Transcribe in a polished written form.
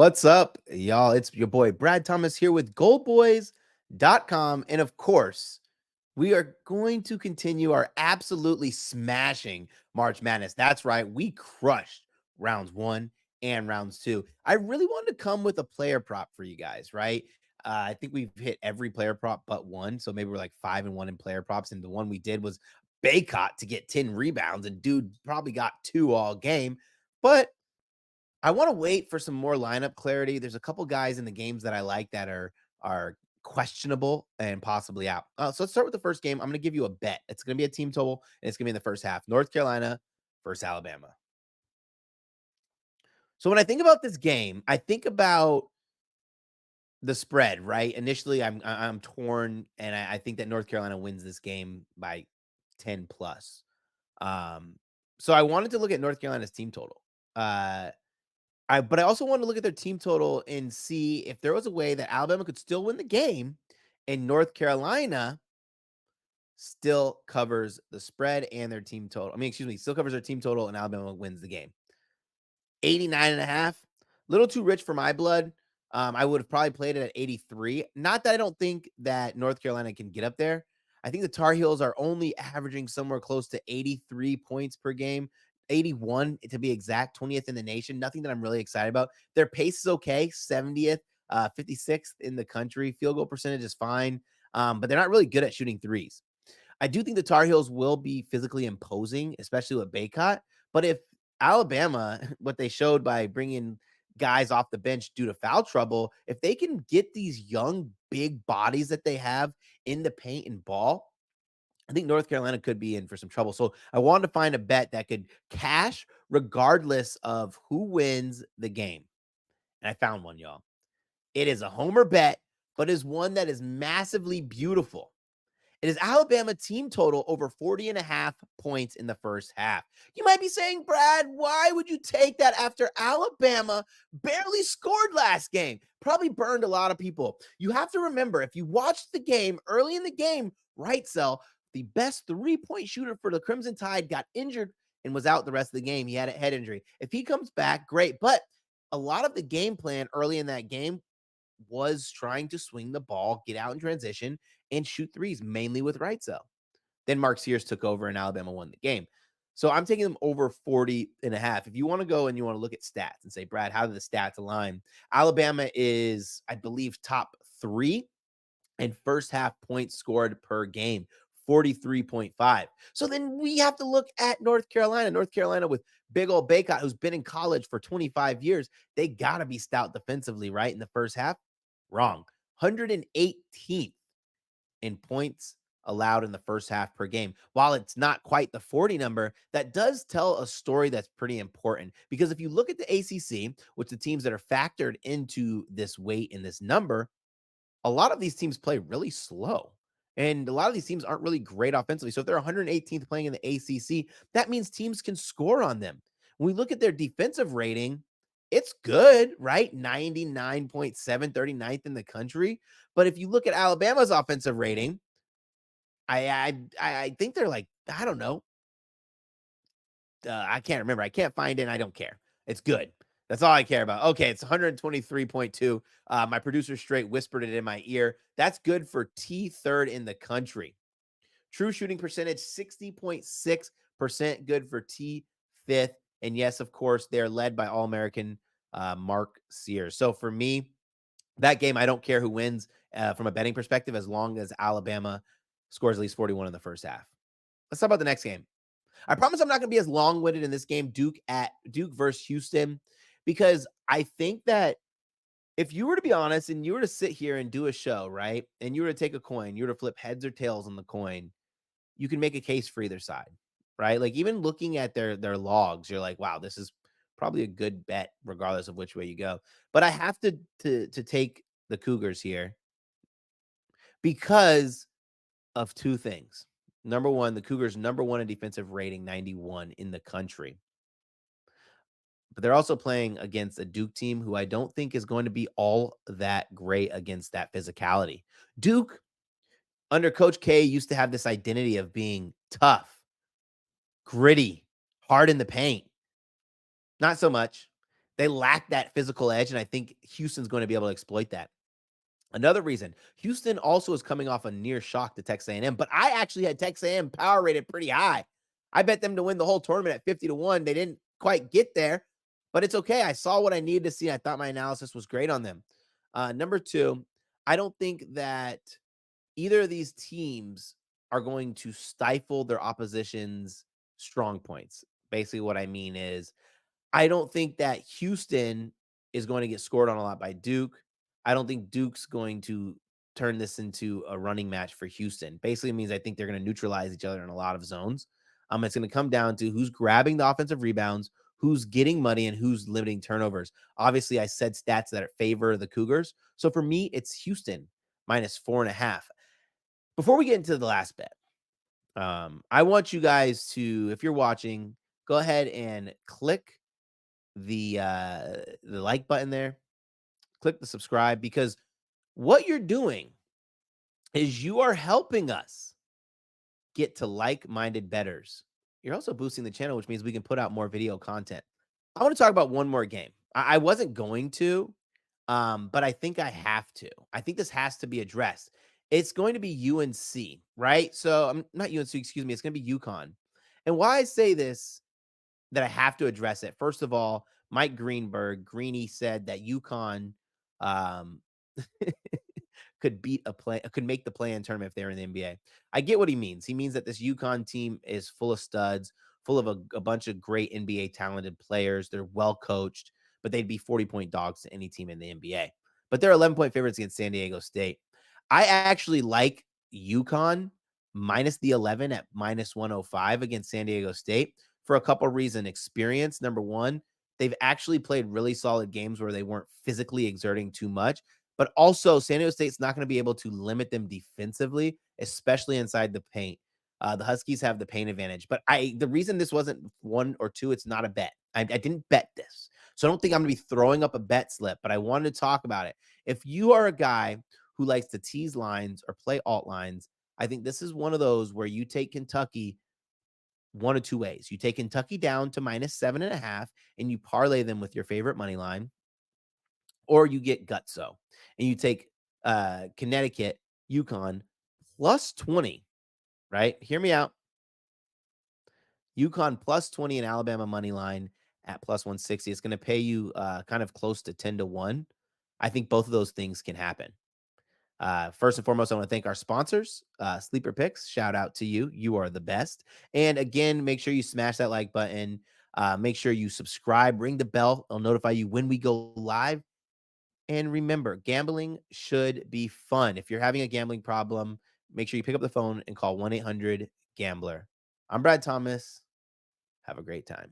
What's up, y'all? It's your boy Brad Thomas here with goldboys.com. And of course, we are going to continue our absolutely smashing March Madness. That's right. We crushed rounds 1 and rounds 2. I really wanted to come with a player prop for you guys, right? I think we've hit every player prop but one. So maybe we're like 5-1 in player props. And the one we did was Baycott to get 10 rebounds. And dude probably got 2 all game. But I want to wait for some more lineup clarity. There's a couple guys in the games that I like that are questionable and possibly out. So let's start with the first game. I'm going to give you a bet. It's going to be a team total, and it's going to be in the first half. North Carolina versus Alabama. So when I think about this game, I think about the spread, right? Initially, I'm torn, and I think that North Carolina wins this game by 10 plus. Um, so I wanted to look at North Carolina's team total. But I also want to look at their team total and see if there was a way that Alabama could still win the game and North Carolina still covers the spread and their team total. Still covers their team total and Alabama wins the game. 89.5, little too rich for my blood. I would have probably played it at 83. Not that I don't think that North Carolina can get up there. I think the Tar Heels are only averaging somewhere close to 83 points per game, 81 to be exact, 20th in the nation. Nothing that I'm really excited about. Their pace is okay, 70th, 56th in the country. Field goal percentage is fine, but they're not really good at shooting threes. I do think the Tar Heels will be physically imposing, especially with Baycott. But if Alabama, what they showed by bringing guys off the bench due to foul trouble, if they can get these young, big bodies that they have in the paint and ball, I think North Carolina could be in for some trouble. So I wanted to find a bet that could cash regardless of who wins the game. And I found one, y'all. It is a homer bet, but is one that is massively beautiful. It is Alabama team total over 40.5 points in the first half. You might be saying, Brad, why would you take that after Alabama barely scored last game? Probably burned a lot of people. You have to remember, if you watched the game early in the game, Wrightsell, the best 3-point shooter for the Crimson Tide, got injured and was out the rest of the game. He had a head injury. If he comes back, great. But a lot of the game plan early in that game was trying to swing the ball, get out in transition, and shoot threes, mainly with Wrightsell. Then Mark Sears took over and Alabama won the game. So I'm taking them over 40.5. If you want to go and you want to look at stats and say, Brad, how do the stats align? Alabama is, I believe, top 3 in first half points scored per game, 43.5. So then we have to look at North Carolina. North Carolina with big old Baycott, who's been in college for 25 years. They got to be stout defensively, right? In the first half. Wrong. 118th in points allowed in the first half per game. While it's not quite the 40 number, that does tell a story that's pretty important. Because if you look at the ACC, which the teams that are factored into this weight and this number, a lot of these teams play really slow. And a lot of these teams aren't really great offensively. So if they're 118th playing in the ACC, that means teams can score on them. When we look at their defensive rating, it's good, right? 99.7, 39th in the country. But if you look at Alabama's offensive rating, I think they're like, I don't know. I can't remember. I can't find it. And I don't care. It's good. That's all I care about. Okay, it's 123.2. My producer straight whispered it in my ear. That's good for T third in the country. True shooting percentage, 60.6%. Good for T fifth. And yes, of course, they're led by All-American Mark Sears. So for me, that game, I don't care who wins from a betting perspective, as long as Alabama scores at least 41 in the first half. Let's talk about the next game. I promise I'm not going to be as long-winded in this game, Duke versus Houston, because I think that if you were to be honest and you were to sit here and do a show, right, and you were to take a coin, you were to flip heads or tails on the coin, you can make a case for either side, right? Like even looking at their logs, you're like, wow, this is probably a good bet regardless of which way you go. But I have to take the Cougars here because of two things. Number one, the Cougars number one in defensive rating, 91 in the country. But they're also playing against a Duke team who I don't think is going to be all that great against that physicality. Duke, under Coach K, used to have this identity of being tough, gritty, hard in the paint. Not so much. They lack that physical edge, and I think Houston's going to be able to exploit that. Another reason, Houston also is coming off a near shock to Texas A&M, but I actually had Texas A&M power rated pretty high. I bet them to win the whole tournament at 50-1. They didn't quite get there, but it's okay. I saw what I needed to see. I thought my analysis was great on them. Number two, I don't think that either of these teams are going to stifle their opposition's strong points. Basically, what I mean is I don't think that Houston is going to get scored on a lot by Duke. I don't think Duke's going to turn this into a running match for Houston. Basically, it means I think they're going to neutralize each other in a lot of zones. It's going to come down to who's grabbing the offensive rebounds, who's getting money, and who's limiting turnovers. Obviously, I said stats that favor the Cougars. So for me, it's Houston minus 4.5. Before we get into the last bet, I want you guys to, if you're watching, go ahead and click the like button there, click the subscribe, because what you're doing is you are helping us get to like-minded bettors. You're also boosting the channel, which means we can put out more video content. I want to talk about one more game. I wasn't going to, but I think I have to. I think this has to be addressed. It's going to be UNC, right? So I'm not UNC, excuse me. It's going to be UConn. And why I say this, that I have to address it. First of all, Mike Greenberg, Greeny, said that UConn um, could make the play-in tournament if they're in the NBA. I get what he means. He means that this UConn team is full of studs, full of a bunch of great NBA talented players. They're well coached, but they'd be 40-point dogs to any team in the NBA. But they're 11-point favorites against San Diego State. I actually like UConn minus the 11 at minus 105 against San Diego State for a couple of reasons. Experience, number one, they've actually played really solid games where they weren't physically exerting too much. But also, San Diego State's not going to be able to limit them defensively, especially inside the paint. The Huskies have the paint advantage. But the reason this wasn't 1 or 2, it's not a bet. I didn't bet this. So I don't think I'm going to be throwing up a bet slip, but I wanted to talk about it. If you are a guy who likes to tease lines or play alt lines, I think this is one of those where you take Kentucky one of two ways. You take Kentucky down to minus 7.5 and you parlay them with your favorite money line, or you get Gutso and you take Connecticut, UConn plus 20, right? Hear me out. UConn plus 20 and Alabama money line at plus 160. It's going to pay you kind of close to 10-1. I think both of those things can happen. First and foremost, I want to thank our sponsors, Sleeper Picks. Shout out to you. You are the best. And again, make sure you smash that like button. Make sure you subscribe, ring the bell. I'll notify you when we go live. And remember, gambling should be fun. If you're having a gambling problem, make sure you pick up the phone and call 1-800-GAMBLER. I'm Brad Thomas. Have a great time.